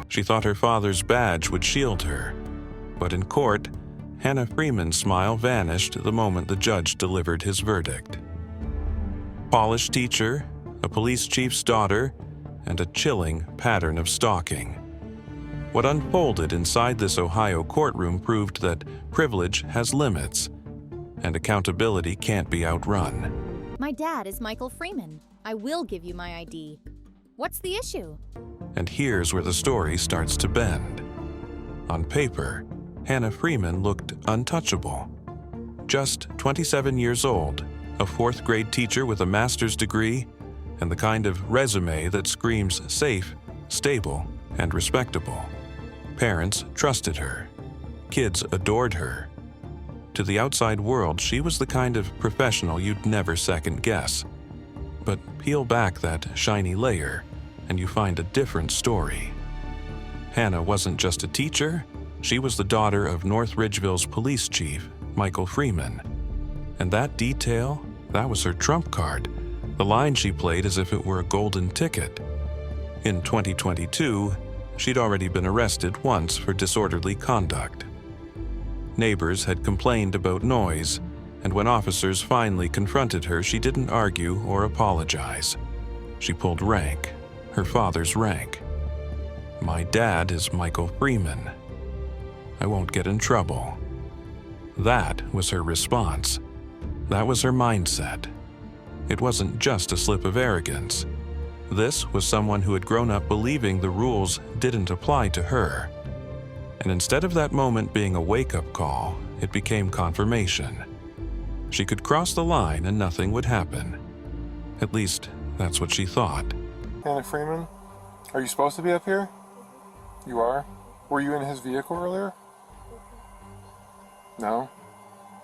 She thought her father's badge would shield her, but in court, Hannah Freeman's smile vanished the moment the judge delivered his verdict. Polished teacher, a police chief's daughter, and a chilling pattern of stalking. What unfolded inside this Ohio courtroom proved that privilege has limits, and accountability can't be outrun. My dad is Michael Freeman. I will give you my ID. What's the issue? And here's where the story starts to bend. On paper, Hannah Freeman looked untouchable. Just 27 years old, a fourth-grade teacher with a master's degree, and the kind of resume that screams safe, stable, and respectable. Parents trusted her. Kids adored her. To the outside world, she was the kind of professional you'd never second-guess. But peel back that shiny layer, and you find a different story. Hannah wasn't just a teacher, she was the daughter of North Ridgeville's police chief, Michael Freeman. And that detail, that was her trump card, the line she played as if it were a golden ticket. In 2022, she'd already been arrested once for disorderly conduct. Neighbors had complained about noise, and when officers finally confronted her, she didn't argue or apologize. She pulled rank, her father's rank. My dad is Michael Freeman. I won't get in trouble. That was her response. That was her mindset. It wasn't just a slip of arrogance. This was someone who had grown up believing the rules didn't apply to her. And instead of that moment being a wake-up call, it became confirmation. She could cross the line and nothing would happen. At least, that's what she thought. Hannah Freeman, are you supposed to be up here? You are? Were you in his vehicle earlier? No?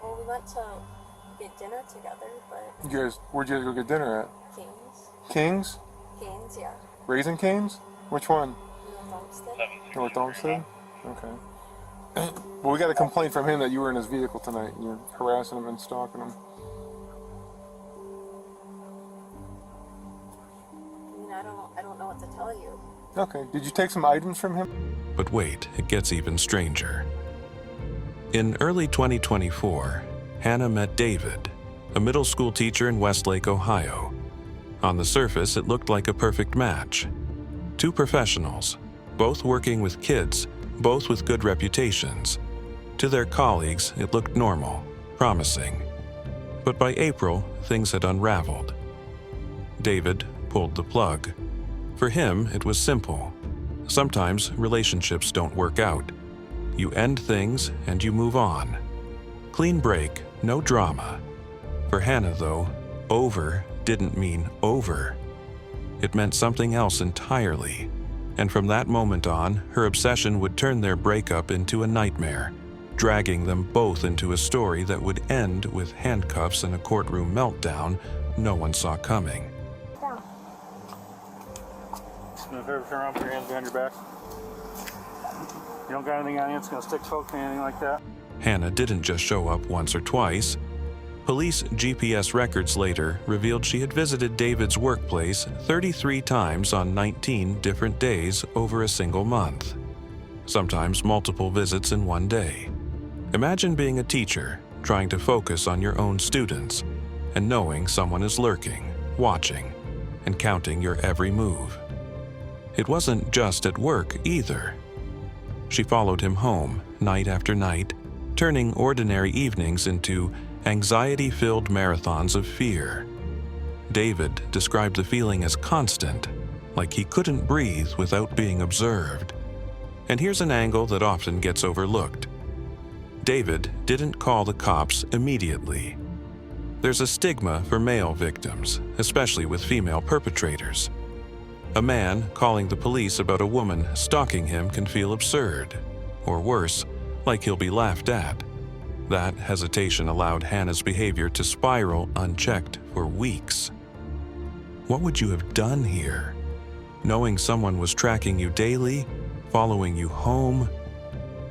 Well, we went to get dinner together, but... You guys, where'd you guys go get dinner at? King's. King's? King's, yeah. Raising Cane's? Which one? North Olmsted. North Olmsted? Okay. Well, we got a complaint from him that you were in his vehicle tonight and you're harassing him and stalking him. I mean, I don't know what to tell you. Okay. Did you take some items from him? But wait, it gets even stranger. In early 2024, Hannah met David, a middle school teacher in Westlake, Ohio. On the surface, it looked like a perfect match. Two professionals, both working with kids, both with good reputations. To their colleagues, it looked normal, promising. But by April, things had unraveled. David pulled the plug. For him, it was simple. Sometimes relationships don't work out. You end things and you move on. Clean break, no drama. For Hannah, though, over didn't mean over. It meant something else entirely. And from that moment on, her obsession would turn their breakup into a nightmare, dragging them both into a story that would end with handcuffs and a courtroom meltdown no one saw coming. Down. Just do me a favor, turn around, put your hands behind your back. You don't got anything on you, it's gonna stick, poke, anything like that. Hannah didn't just show up once or twice. Police GPS records later revealed she had visited David's workplace 33 times on 19 different days over a single month. Sometimes multiple visits in one day. Imagine being a teacher, trying to focus on your own students, and knowing someone is lurking, watching, and counting your every move. It wasn't just at work either. She followed him home, night after night, turning ordinary evenings into anxiety-filled marathons of fear. David described the feeling as constant, like he couldn't breathe without being observed. And here's an angle that often gets overlooked. David didn't call the cops immediately. There's a stigma for male victims, especially with female perpetrators. A man calling the police about a woman stalking him can feel absurd, or worse, like he'll be laughed at. That hesitation allowed Hannah's behavior to spiral unchecked for weeks. What would you have done here? Knowing someone was tracking you daily, following you home?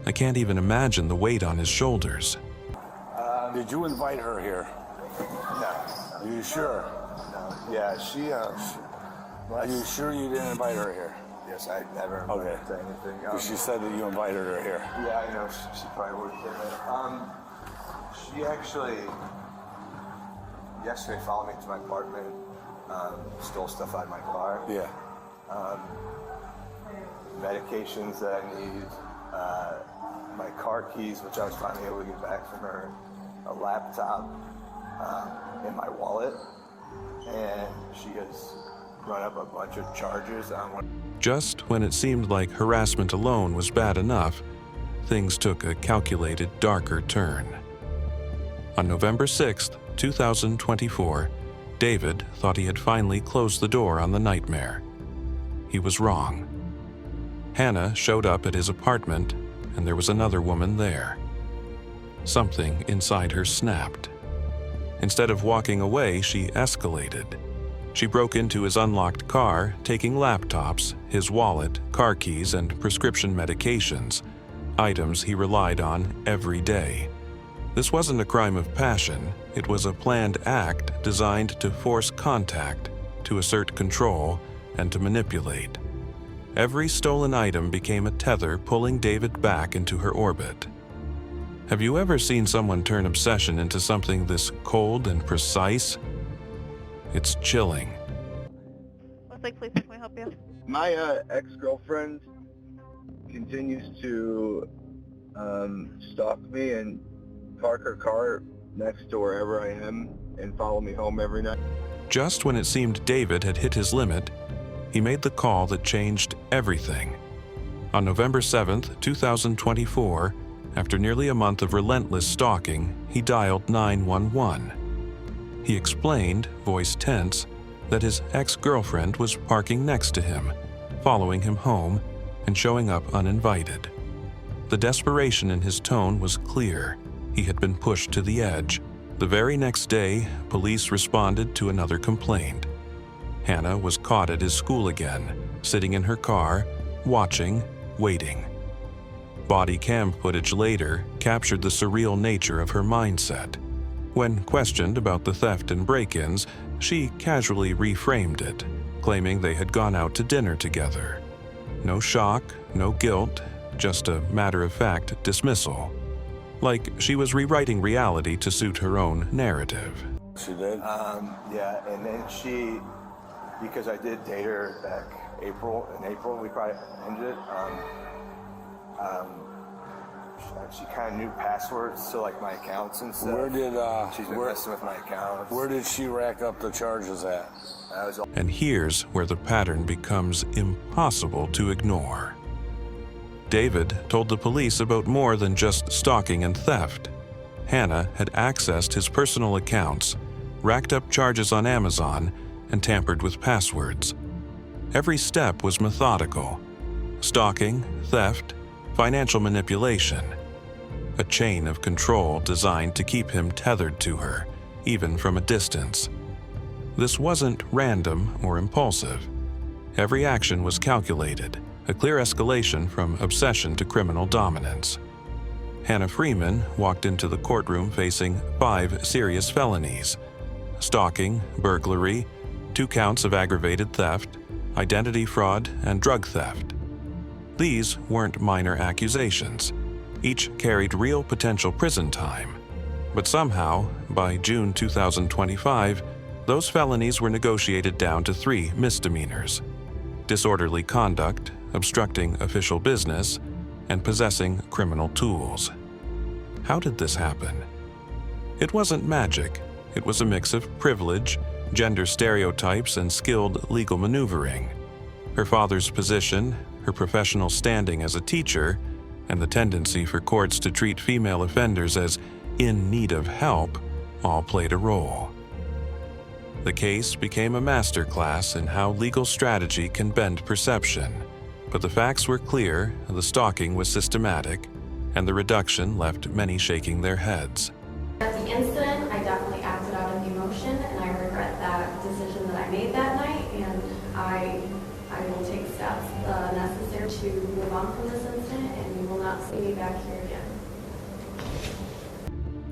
I can't even imagine the weight on his shoulders. Did you invite her here? No. Are you sure? Yeah, she Are you sure you didn't invite her here? Yes, I never invited her to anything. She said that you invited her here. Yeah, I know. She probably would have. She actually yesterday followed me to my apartment, stole stuff out of my car. Yeah. Medications that I need, my car keys, which I was finally able to get back from her, a laptop, and my wallet. And she has run up a bunch of charges on one. Just when it seemed like harassment alone was bad enough, things took a calculated, darker turn. On November 6th, 2024, David thought he had finally closed the door on the nightmare. He was wrong. Hannah showed up at his apartment, and there was another woman there. Something inside her snapped. Instead of walking away, she escalated. She broke into his unlocked car, taking laptops, his wallet, car keys, and prescription medications, items he relied on every day. This wasn't a crime of passion. It was a planned act designed to force contact, to assert control, and to manipulate. Every stolen item became a tether pulling David back into her orbit. Have you ever seen someone turn obsession into something this cold and precise? It's chilling. Westlake Police, can we help you? My ex-girlfriend continues to stalk me and park her car next to wherever I am and follow me home every night. Just when it seemed David had hit his limit, he made the call that changed everything. On November 7th, 2024, after nearly a month of relentless stalking, he dialed 911. He explained, voice tense, that his ex-girlfriend was parking next to him, following him home, and showing up uninvited. The desperation in his tone was clear. He had been pushed to the edge. The very next day, police responded to another complaint. Hannah was caught at his school again, sitting in her car, watching, waiting. Body cam footage later captured the surreal nature of her mindset. When questioned about the theft and break-ins, she casually reframed it, claiming they had gone out to dinner together. No shock, no guilt, just a matter-of-fact dismissal. Like she was rewriting reality to suit her own narrative. She did? Yeah, and then she, because I did date her back in April, we probably ended it. She kind of knew passwords to like my accounts and stuff. She's been messing with my accounts. Where did she rack up the charges at? And here's where the pattern becomes impossible to ignore. David told the police about more than just stalking and theft. Hannah had accessed his personal accounts, racked up charges on Amazon, and tampered with passwords. Every step was methodical. Stalking, theft, financial manipulation. A chain of control designed to keep him tethered to her, even from a distance. This wasn't random or impulsive. Every action was calculated, a clear escalation from obsession to criminal dominance. Hannah Freeman walked into the courtroom facing 5 serious felonies: stalking, burglary, 2 counts of aggravated theft, identity fraud, and drug theft. These weren't minor accusations. Each carried real potential prison time. But somehow, by June 2025, those felonies were negotiated down to 3 misdemeanors: disorderly conduct, obstructing official business, and possessing criminal tools. How did this happen? It wasn't magic. It was a mix of privilege, gender stereotypes, and skilled legal maneuvering. Her father's position, her professional standing as a teacher, and the tendency for courts to treat female offenders as in need of help all played a role. The case became a masterclass in how legal strategy can bend perception, but the facts were clear, the stalking was systematic, and the reduction left many shaking their heads. At the incident, I definitely acted out of emotion, and I regret that decision that I made that night, and I will take steps necessary to move on from this incident, and you will not see me back here again.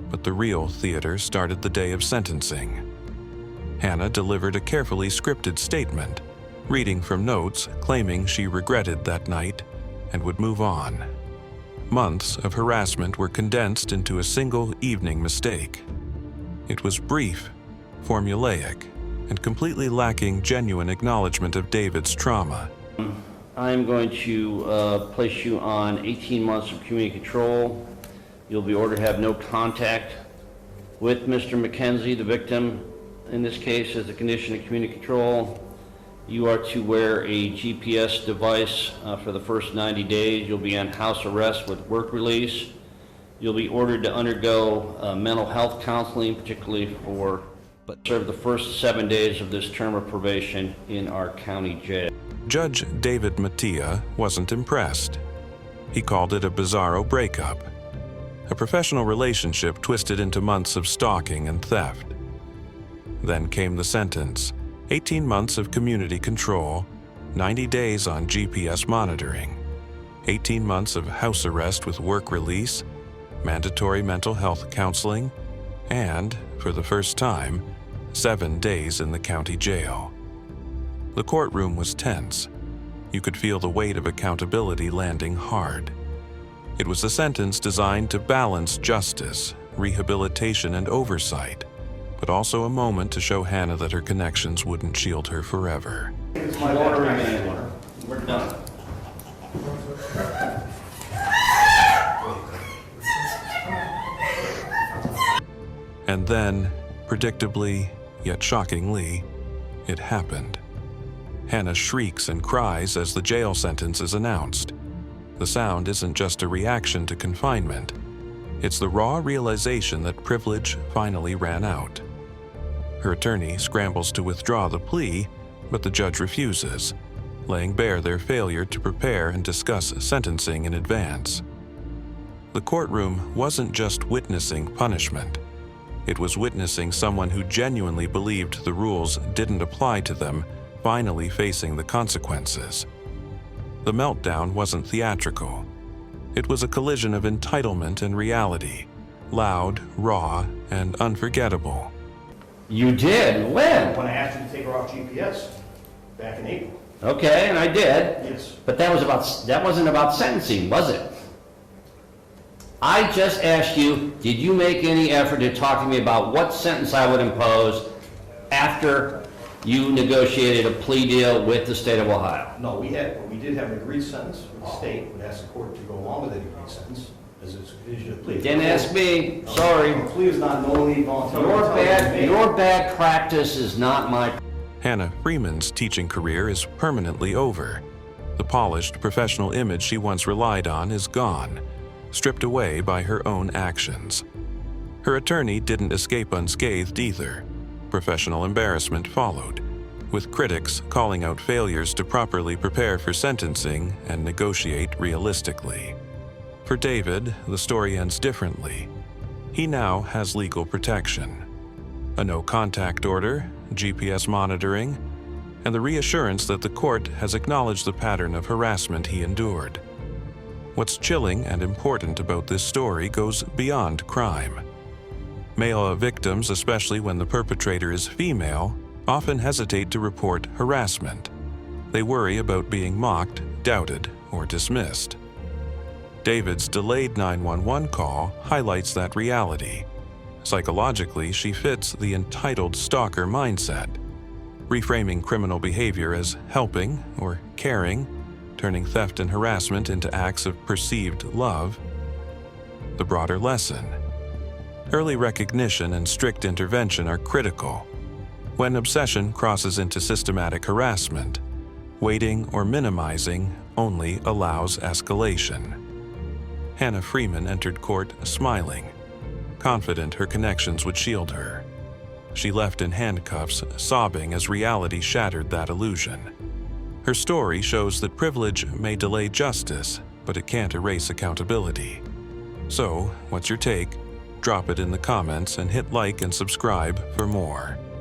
But the real theater started the day of sentencing. Hannah delivered a carefully scripted statement, reading from notes claiming she regretted that night and would move on. Months of harassment were condensed into a single evening mistake. It was brief, formulaic, and completely lacking genuine acknowledgement of David's trauma. I'm going to place you on 18 months of community control. You'll be ordered to have no contact with Mr. McKenzie, the victim. In this case, as a condition of community control, you are to wear a GPS device for the first 90 days. You'll be on house arrest with work release. You'll be ordered to undergo mental health counseling, particularly for serve the first 7 days of this term of probation in our county jail. Judge David Matia wasn't impressed. He called it a bizarro breakup, a professional relationship twisted into months of stalking and theft. Then came the sentence: 18 months of community control, 90 days on GPS monitoring, 18 months of house arrest with work release, mandatory mental health counseling, and, for the first time, 7 days in the county jail. The courtroom was tense. You could feel the weight of accountability landing hard. It was a sentence designed to balance justice, rehabilitation, and oversight, but also a moment to show Hannah that her connections wouldn't shield her forever. We're done. And then, predictably, yet shockingly, it happened. Hannah shrieks and cries as the jail sentence is announced. The sound isn't just a reaction to confinement. It's the raw realization that privilege finally ran out. Her attorney scrambles to withdraw the plea, but the judge refuses, laying bare their failure to prepare and discuss sentencing in advance. The courtroom wasn't just witnessing punishment. It was witnessing someone who genuinely believed the rules didn't apply to them finally facing the consequences. The meltdown wasn't theatrical. It was a collision of entitlement and reality, loud, raw, and unforgettable. You did? When? When I asked you to take her off GPS back in April. Okay, and I did. Yes. But that wasn't about sentencing, was it? I just asked you, did you make any effort to talk to me about what sentence I would impose after you negotiated a plea deal with the state of Ohio? No, we did have an agreed sentence with the state. Would ask the court to go along with that agreed sentence as it's a plea. Didn't ask me, sorry. A plea is not knowingly voluntary. Your bad practice is not my... Hannah Freeman's teaching career is permanently over. The polished professional image she once relied on is gone, stripped away by her own actions. Her attorney didn't escape unscathed either. Professional embarrassment followed, with critics calling out failures to properly prepare for sentencing and negotiate realistically. For David, the story ends differently. He now has legal protection: a no-contact order, GPS monitoring, and the reassurance that the court has acknowledged the pattern of harassment he endured. What's chilling and important about this story goes beyond crime. Male victims, especially when the perpetrator is female, often hesitate to report harassment. They worry about being mocked, doubted, or dismissed. David's delayed 911 call highlights that reality. Psychologically, she fits the entitled stalker mindset, reframing criminal behavior as helping or caring, turning theft and harassment into acts of perceived love. The broader lesson: early recognition and strict intervention are critical. When obsession crosses into systematic harassment, waiting or minimizing only allows escalation. Hannah Freeman entered court smiling, confident her connections would shield her. She left in handcuffs, sobbing as reality shattered that illusion. Her story shows that privilege may delay justice, but it can't erase accountability. So, what's your take? Drop it in the comments and hit like and subscribe for more.